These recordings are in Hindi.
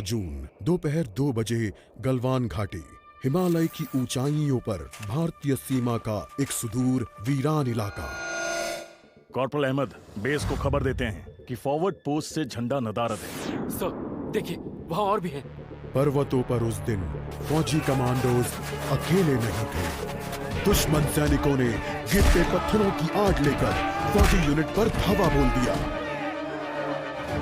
जून दोपहर 2 बजे गलवान घाटी, हिमालय की ऊंचाइयों पर भारतीय सीमा का एक सुदूर वीरान इलाका। कॉर्पोरल अहमद, बेस को खबर देते हैं कि फॉरवर्ड पोस्ट से झंडा नदारद है। सर देखिए, वहाँ और भी हैं। पर्वतों पर उस दिन फौजी कमांडोज अकेले नहीं थे। दुश्मन सैनिकों ने गिरते पत्थरों की आड़ लेकर फौजी यूनिट पर धावा बोल दिया।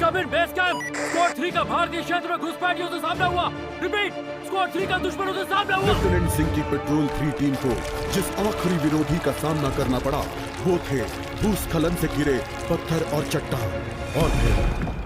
कमिंग बेस कैंप, स्क्वाड 3 का भारतीय क्षेत्र में घुसपैठियों से सामना हुआ। रिपीट, स्क्वाड 3 का दुश्मनों से सामना हुआ। लेफ्टिनेंट सिंह की पेट्रोल 3 टीम को जिस आखिरी विरोधी का सामना करना पड़ा वो थे भूस्खलन से घिरे पत्थर और चट्टान। और फिर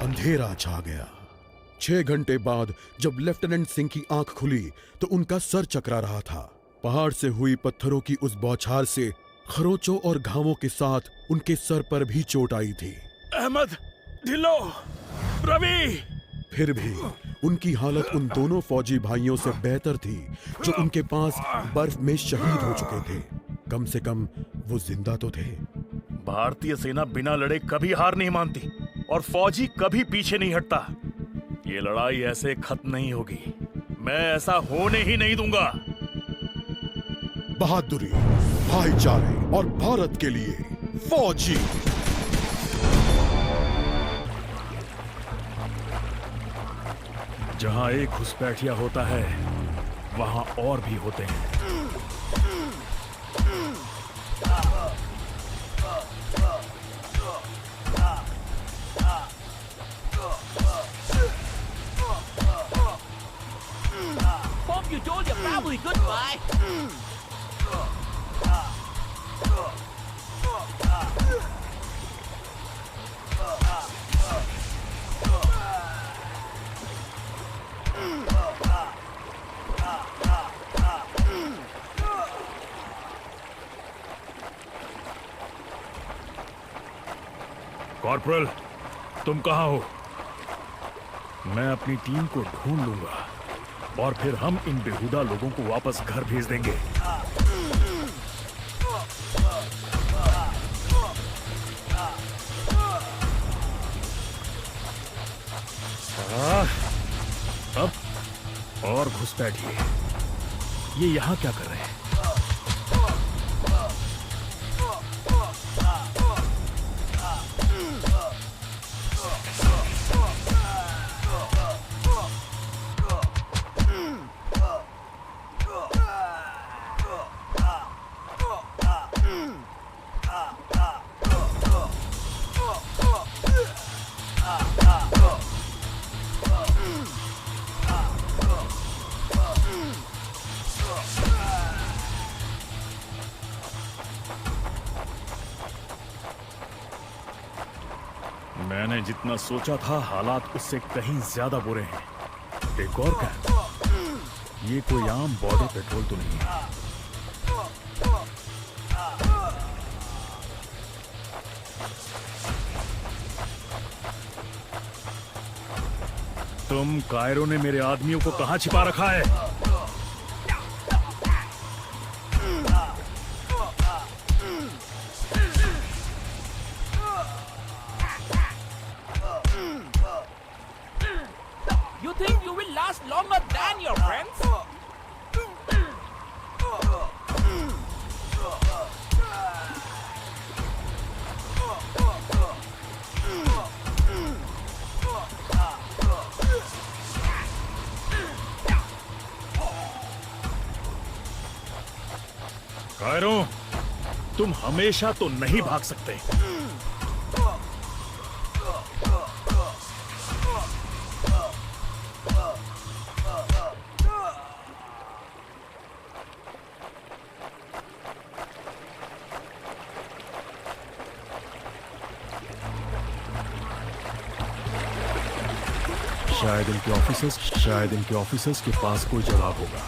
अंधेरा छा गया। 6 घंटे बाद जब लेफ्टिनेंट सिंह की आंख खुली तो उनका सर चकरा रहा था। पहाड़ से हुई पत्थरों की उस बौछार से खरोंचों और घावों के साथ उनके सर पर भी चोट आई थी। अहमद, ढिल्लो, रवि। फिर भी उनकी हालत उन दोनों फौजी भाइयों से बेहतर थी जो उनके पास बर्फ में शहीद हो चुके थे। कम से कम वो जिंदा तो थे। भारतीय सेना बिना लड़े कभी हार नहीं मानती और फौजी कभी पीछे नहीं हटता। ये लड़ाई ऐसे खत्म नहीं होगी। मैं ऐसा होने ही नहीं दूंगा। बहादुरी, भाईचारे और भारत के लिए फौजी। जहां एक घुसपैठिया होता है वहां और भी होते हैं। Hope you told your family goodbye. Corporal, तुम कहां हो? मैं अपनी टीम को ढूंढ लूंगा और फिर हम इन बेहुदा लोगों को वापस घर भेज देंगे। अब और घुसपैठिए, ये यहां क्या कर रहे हैं? मैंने जितना सोचा था हालात उससे कहीं ज्यादा बुरे हैं। एक और क्या? ये कोई आम बॉर्डर पेट्रोल तो नहीं है। तुम कायरो ने मेरे आदमियों को कहां छिपा रखा है? You think you will last longer than your friends? Cairo, तुम हमेशा तो नहीं भाग सकते। शायद इनके ऑफिसर्स के पास कोई जवाब होगा।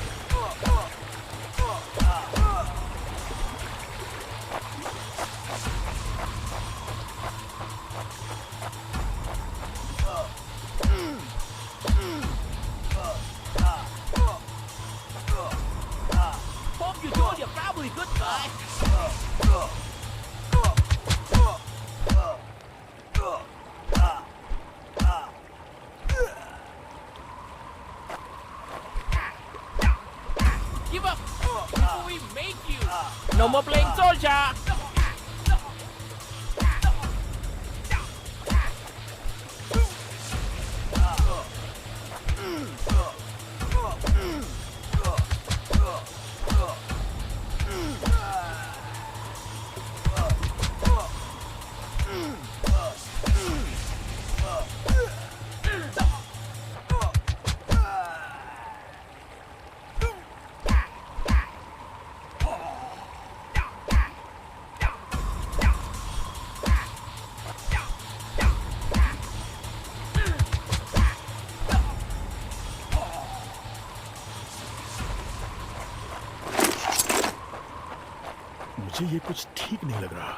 मुझे ये कुछ ठीक नहीं लग रहा।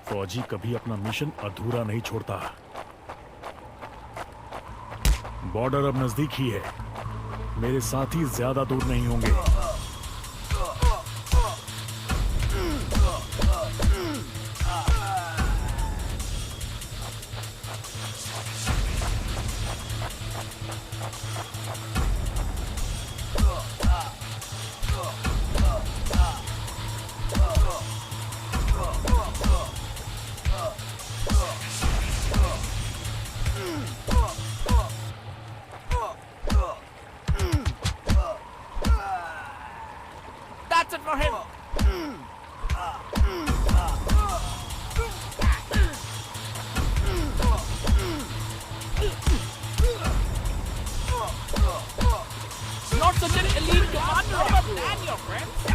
फौजी कभी अपना मिशन अधूरा नहीं छोड़ता। बॉर्डर अब नजदीक ही है। मेरे साथी ज्यादा दूर नहीं होंगे। That's it for him. Not such an elite commander than your friends.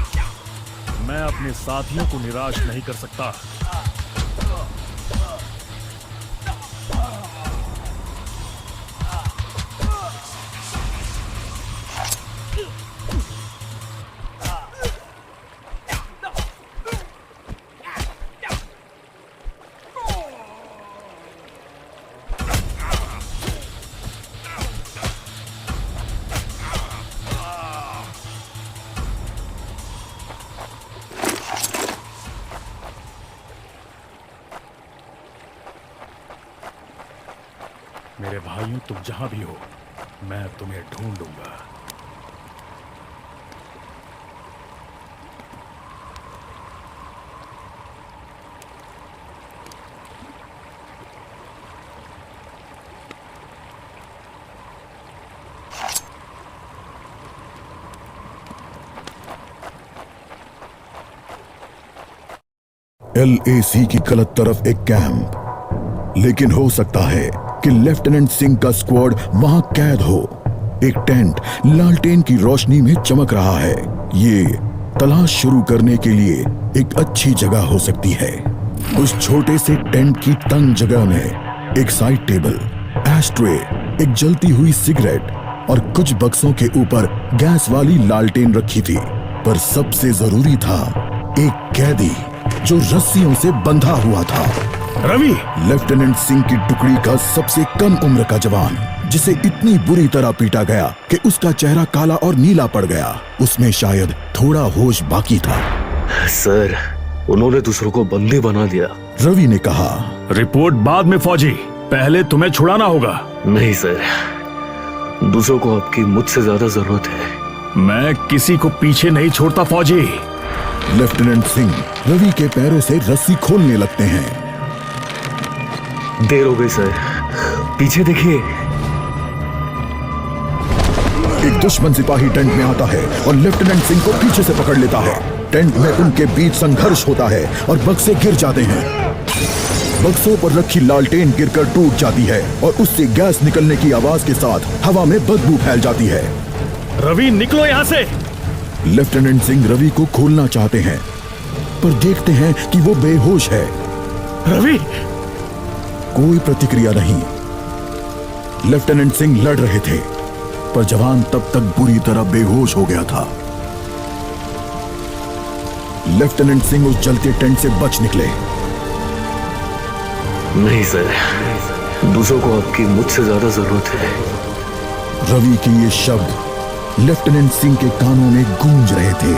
मैं अपने साथियों को निराश नहीं कर सकता। मेरे भाइयों, तुम जहां भी हो, मैं तुम्हें ढूंढूंगा। LAC की गलत तरफ एक कैंप, लेकिन हो सकता है कि लेफ्टिनेंट सिंह का स्क्वाड वहां कैद हो। एक टेंट लालटेन की रोशनी में चमक रहा है। ये तलाश शुरू करने के लिए एक अच्छी जगह हो सकती है। उस छोटे से टेंट की तंग जगह में एक साइड टेबल, एस्ट्रे, एक जलती हुई सिगरेट और कुछ बक्सों के ऊपर गैस वाली लालटेन रखी थी। पर सबसे जरूरी था एक कैदी जो रस्सियों से बंधा हुआ था। रवि! लेफ्टिनेंट सिंह की टुकड़ी का सबसे कम उम्र का जवान, जिसे इतनी बुरी तरह पीटा गया कि उसका चेहरा काला और नीला पड़ गया। उसमें शायद थोड़ा होश बाकी था। सर, उन्होंने दूसरों को बंदी बना दिया। रवि ने कहा। रिपोर्ट बाद में फौजी, पहले तुम्हें छुड़ाना होगा। नहीं सर, दूसरों को आपकी मुझसे ज्यादा जरूरत है। मैं किसी को पीछे नहीं छोड़ता फौजी। लेफ्टिनेंट सिंह रवि के पैरों से रस्सी खोलने लगते हैं। देर हो गई सर, पीछे देखिए। एक दुश्मन सिपाही टेंट में आता है और लेफ्टिनेंट सिंह को पीछे से पकड़ लेता है। टेंट में उनके बीच संघर्ष होता है और बक्से गिर जाते हैं। बक्सों पर रखी लालटेन गिरकर टूट जाती है और उससे गैस निकलने की आवाज के साथ हवा में बदबू फैल जाती है। रवि, निकलो यहाँ से। लेफ्टिनेंट सिंह रवि को खोलना चाहते हैं, पर देखते हैं कि वो बेहोश है। रवि! कोई प्रतिक्रिया नहीं। लेफ्टिनेंट सिंह लड़ रहे थे, पर जवान तब तक बुरी तरह बेहोश हो गया था। लेफ्टिनेंट सिंह उस जलते टेंट से बच निकले। नहीं सर, दूसरों को आपकी मुझसे ज्यादा जरूरत है। रवि के ये शब्द लेफ्टिनेंट सिंह के कानों में गूंज रहे थे।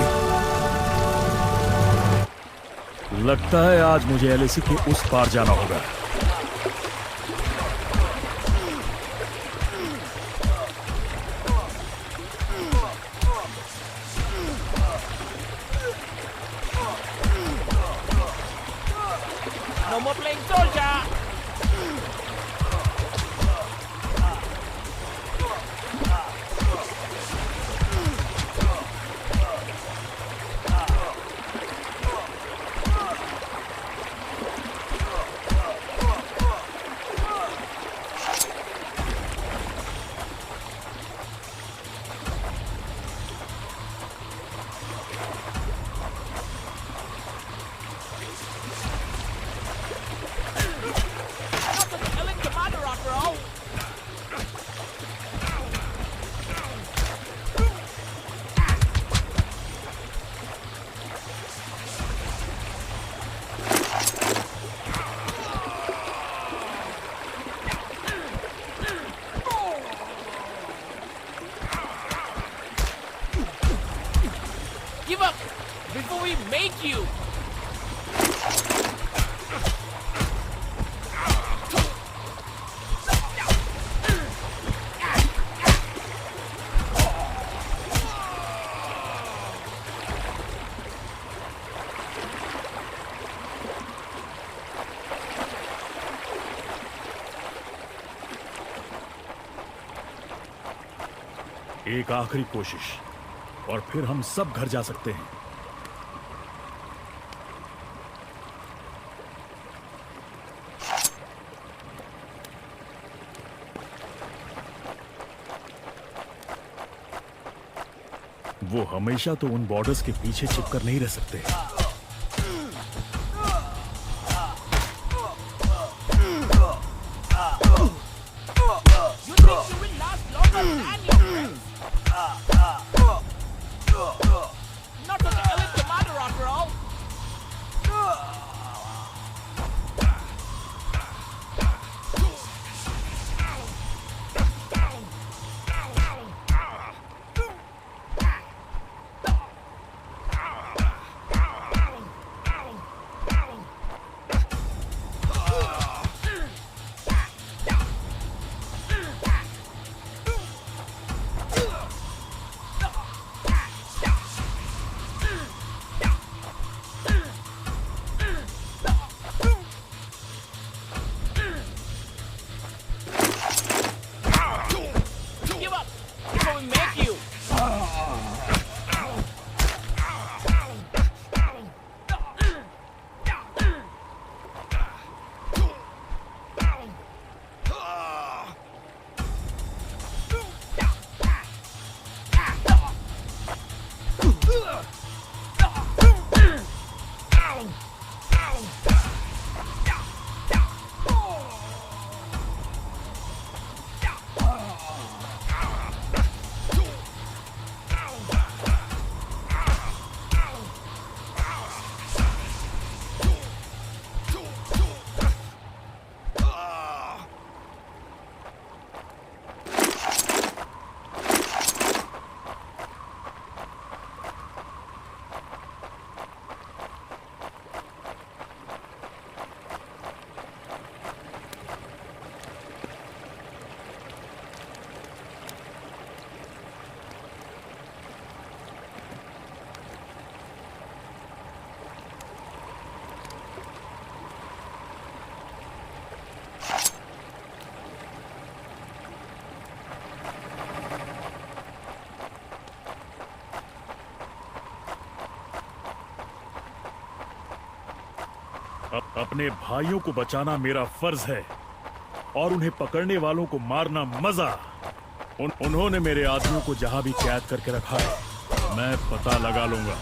लगता है आज मुझे LAC के उस पार जाना होगा। No more playing soldier. एक आखिरी कोशिश और फिर हम सब घर जा सकते हैं। वो हमेशा तो उन बॉर्डर्स के पीछे छिपकर नहीं रह सकते। अपने भाइयों को बचाना मेरा फर्ज है और उन्हें पकड़ने वालों को मारना मजा। उन्होंने मेरे आदमियों को जहां भी कैद करके रखा है मैं पता लगा लूंगा।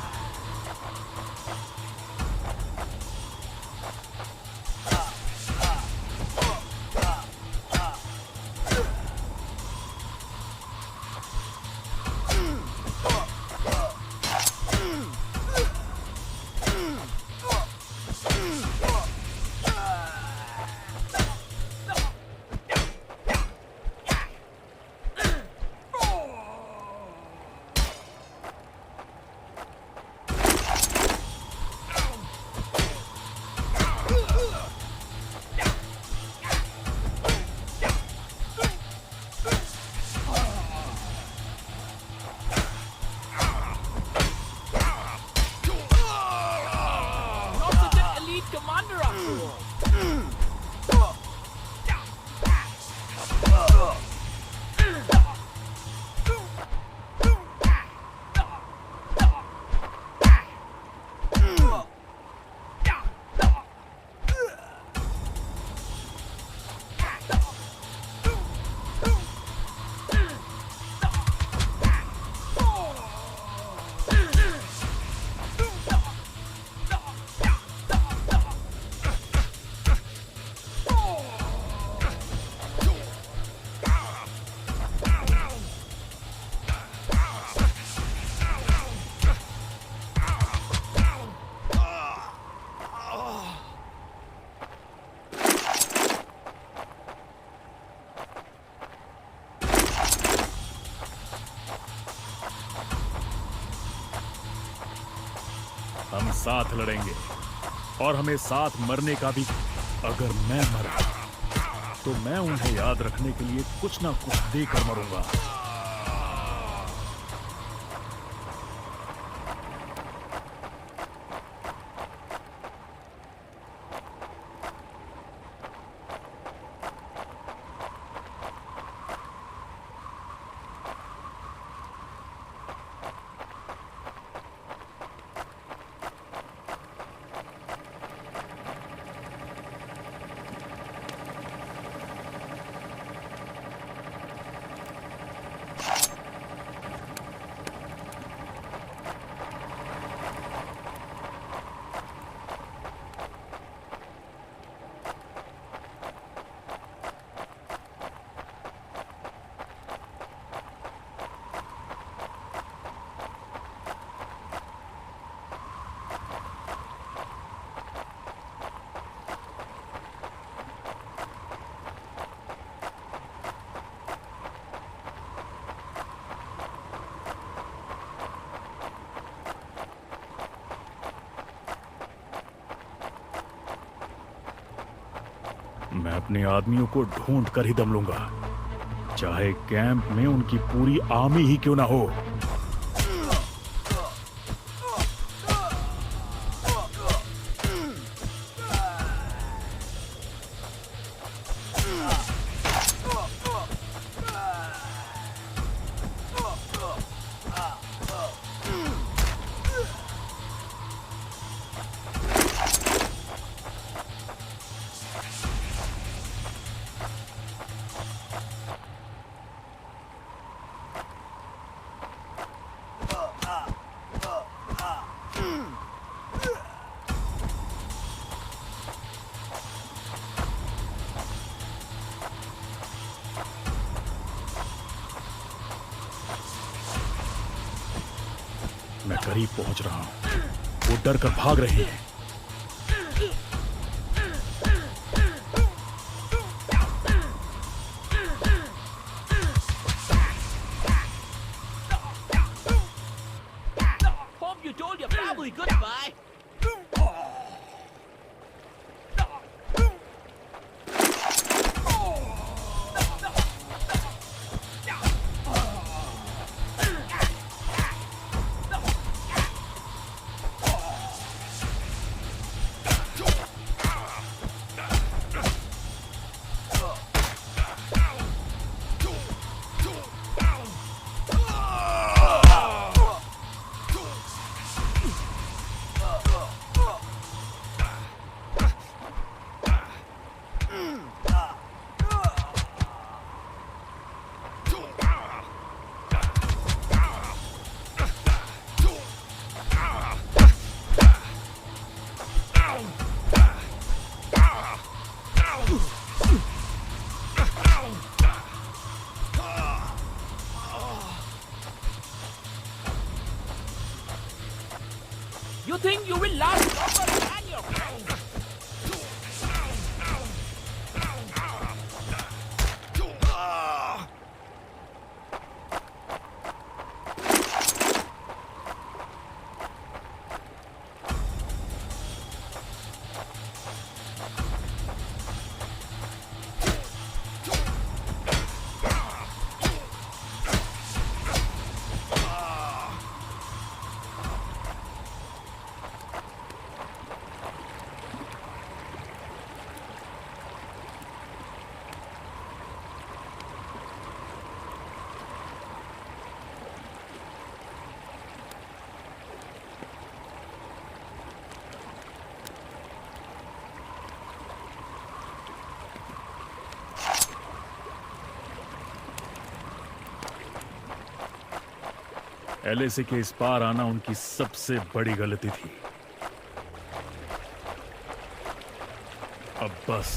हम साथ लड़ेंगे और हमें साथ मरने का भी। अगर मैं मरा तो मैं उन्हें याद रखने के लिए कुछ ना कुछ देकर मरूंगा। मैं अपने आदमियों को ढूंढ कर ही दम लूंगा, चाहे कैंप में उनकी पूरी आर्मी ही क्यों ना हो। मैं करीब पहुंच रहा हूं। वो डर कर भाग रहे हैं। Hope you told your family goodbye. You think you will last longer than your friends? LAC के इस पार आना उनकी सबसे बड़ी गलती थी। अब बस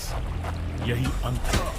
यही अंत है।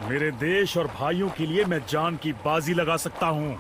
मेरे देश और भाइयों के लिए मैं जान की बाजी लगा सकता हूं।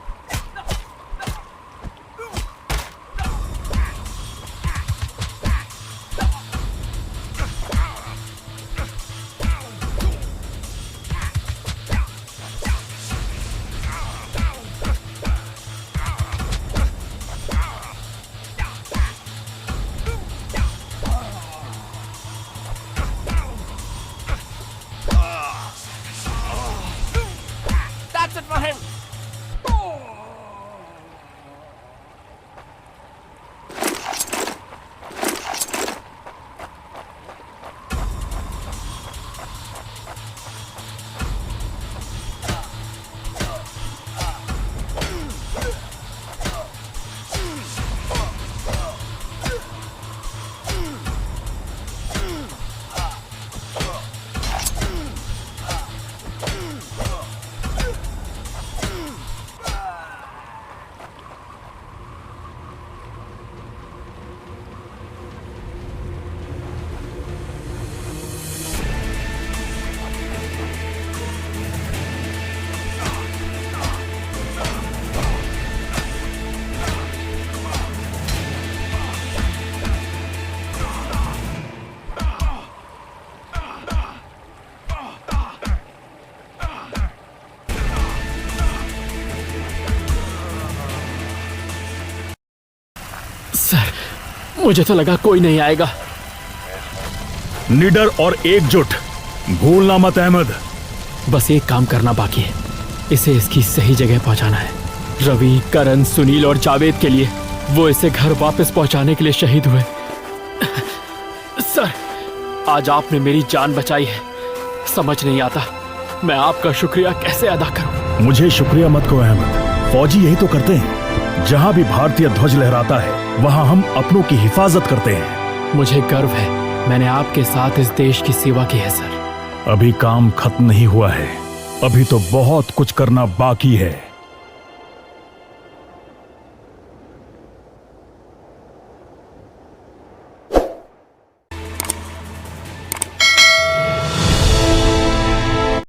मुझे तो लगा कोई नहीं आएगा। निडर और एकजुट, भूलना मत अहमद। बस एक काम करना बाकी है, इसे इसकी सही जगह पहुंचाना है। रवि, करण, सुनील और जावेद के लिए वो इसे घर वापस पहुंचाने के लिए शहीद हुए। सर, आज आपने मेरी जान बचाई है। समझ नहीं आता मैं आपका शुक्रिया कैसे अदा करूं। मुझे शुक्रिया मत कहो अहमद, फौजी यही तो करते हैं। जहां भी भारतीय ध्वज लहराता है वहां हम अपनों की हिफाजत करते हैं। मुझे गर्व है, मैंने आपके साथ इस देश की सेवा की है सर। अभी काम खत्म नहीं हुआ है, अभी तो बहुत कुछ करना बाकी है।